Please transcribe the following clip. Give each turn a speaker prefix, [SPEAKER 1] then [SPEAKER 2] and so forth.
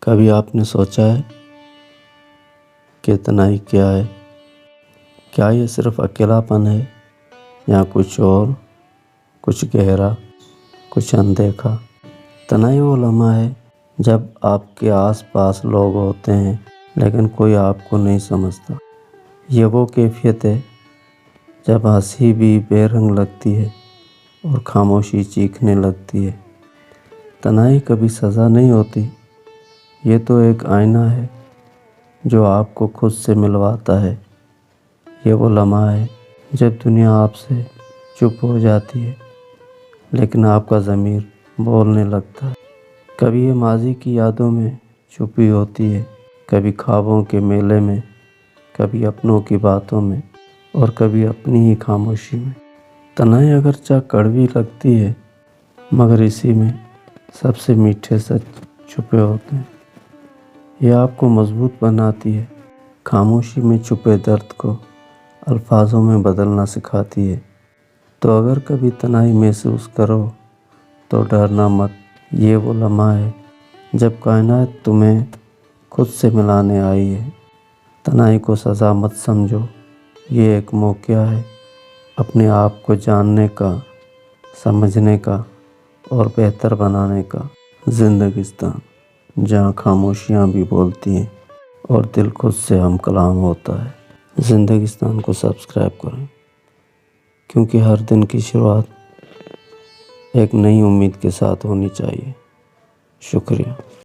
[SPEAKER 1] کبھی آپ نے سوچا ہے کہ تنہائی کیا ہے؟ کیا یہ صرف اکیلا پن ہے یا کچھ اور، کچھ گہرا، کچھ اندیکھا؟ تنہائی وہ لمحہ ہے جب آپ کے آس پاس لوگ ہوتے ہیں لیکن کوئی آپ کو نہیں سمجھتا۔ یہ وہ کیفیت ہے جب ہنسی بھی بے رنگ لگتی ہے اور خاموشی چیخنے لگتی ہے۔ تنہائی کبھی سزا نہیں ہوتی، یہ تو ایک آئینہ ہے جو آپ کو خود سے ملواتا ہے۔ یہ وہ لمحہ ہے جب دنیا آپ سے چپ ہو جاتی ہے لیکن آپ کا ضمیر بولنے لگتا ہے۔ کبھی یہ ماضی کی یادوں میں چھپی ہوتی ہے، کبھی خوابوں کے میلے میں، کبھی اپنوں کی باتوں میں اور کبھی اپنی ہی خاموشی میں۔ تنہائی اگرچہ کڑوی لگتی ہے مگر اسی میں سب سے میٹھے سچ چھپے ہوتے ہیں۔ یہ آپ کو مضبوط بناتی ہے، خاموشی میں چھپے درد کو الفاظوں میں بدلنا سکھاتی ہے۔ تو اگر کبھی تنہائی محسوس کرو تو ڈرنا مت، یہ وہ لمحہ ہے جب کائنات تمہیں خود سے ملانے آئی ہے۔ تنہائی کو سزا مت سمجھو، یہ ایک موقع ہے اپنے آپ کو جاننے کا، سمجھنے کا اور بہتر بنانے کا۔ زندگستان، جہاں خاموشیاں بھی بولتی ہیں اور دل خود سے ہم کلام ہوتا ہے۔ زندگستان کو سبسکرائب کریں کیونکہ ہر دن کی شروعات ایک نئی امید کے ساتھ ہونی چاہیے۔ شکریہ۔